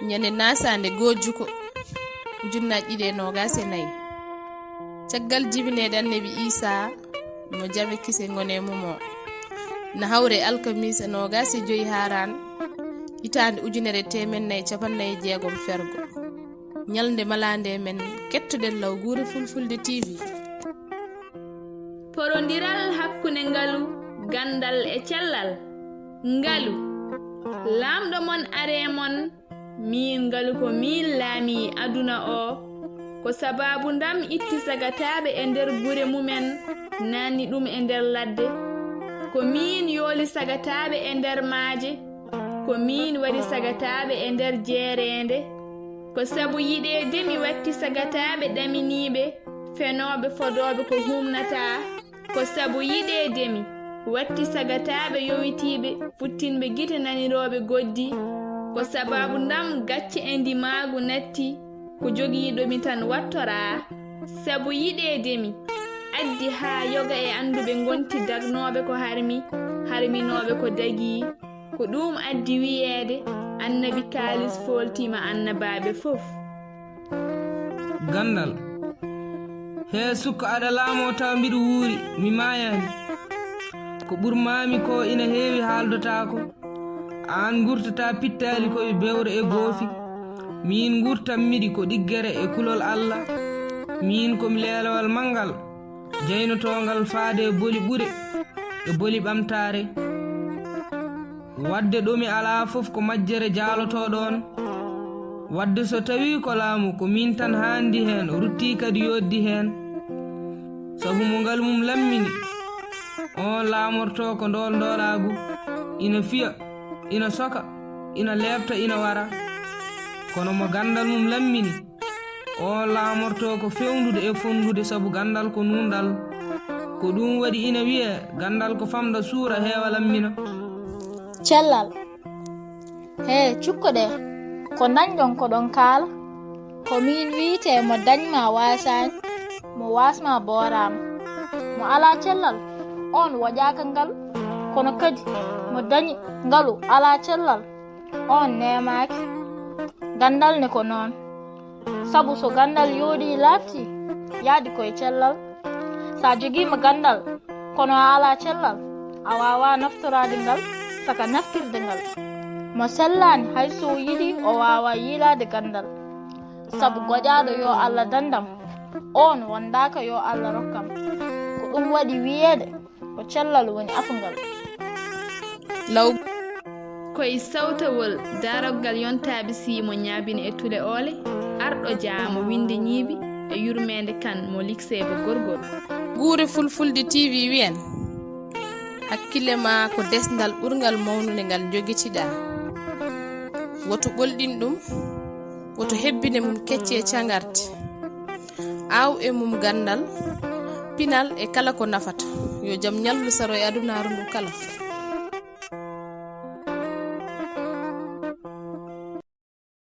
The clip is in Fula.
ñande nasande gojuko ujunnaji ɗiɗi e nogas e nayyi caggal jibineɗe annabi Isa mo jaɓe kise gone mumo na hawre alkamisa nogas e joyi haran hitande ujunere temen nayyi capannayyi jeegom fergo ñalde malande men kettoɗen law Guure Fulfulde TV. Porodiral hakkunde ngalu gandal e cellal. Ngalu lamɗo mon are mon min ngalu ko min laami aduna o ko sababu ndam itti sagataɓe e nder gure mumen nanni ɗum e nder ladde ko min yooli sagataɓe e nder maaje ko min waɗi sagataɓe e nder jeerende ko sabu yiɗede mi watti sagataɓe ɗaminiɓe fenoɓe fodoɓe ko humnata ko sabu yiɗedemi watti sagataɓe yowitiɓe futtinɓe gite naniroɓe goddi ko sababu ndam gacce e ndimagu natti ko jogiiɗomi tan wattora sabu yiɗedemi addi ha yoga e anduɓe gonti dagnoɓe ko harminoɓe ko dagi ko ɗum addi wiyeede annabi kalis foltima annabaɓe fof. Gandal he sukka aɗa laamo taw mbiɗa wuuri mi mayani ko ɓurmami ko ina heewi haaldotako an gurtata pittali koye bewre e goofi min gurtam miɗi ko ɗiggere e kulol Allah min komi leelowal mangal jeynotongal faade boli ɓure e boli ɓamtare wadde ɗomi ala fof ko majjere jaalotoɗon wadde so tawi ko laamu ko min tan handi hen rutti kadi yoddi hen sabu mo ngal mum lammini on laamorto ko ndol ndolagu ina fiya ina soka ina lebta ina wara kono mo gandal mum lammini on laamorto ko fewndude e fondude sabu gandal ko nundal ko ɗum waɗi ina wiye gandal ko famda suura heewa lammina. Cellal he cukkoɗe ko dañɗon ko ɗon kaala ko min wiite mo dañma wasani mo wasma borama mo ala cellal on waƴaka ngalu kono kadi mo dañi ngalu ala cellal on nemaki gandal ne ko noon sabu so gandal yooɗi lafti yaadi koye cellal sa joguima gandal kono a ala cellal a wawa naftorade ngal saka naftirde ngal mo sellani hayso yiɗi o wawa yilade gandal sabu goƴaɗo yo Allah dandam on wondaka yo Allah rokkam ko ɗum waɗi wiyeede ko cellal woni afungal law koye sawtawol daroggal yontaɓe simo ñaabini e tule oole arɗo jaamo winde ñiibi e yurmede kan mo liksebe gorgol. Guure Fulfulde TV wiyen hakkille ma ko desdal ɓurgal mawnude ngal jogitiɗa woto ɓolɗin ɗum woto hebbine mum kecce e cagarte aw e mum gandal pinal e kala ko nafata yo jaam ñallu saro e adunaru ndu kala.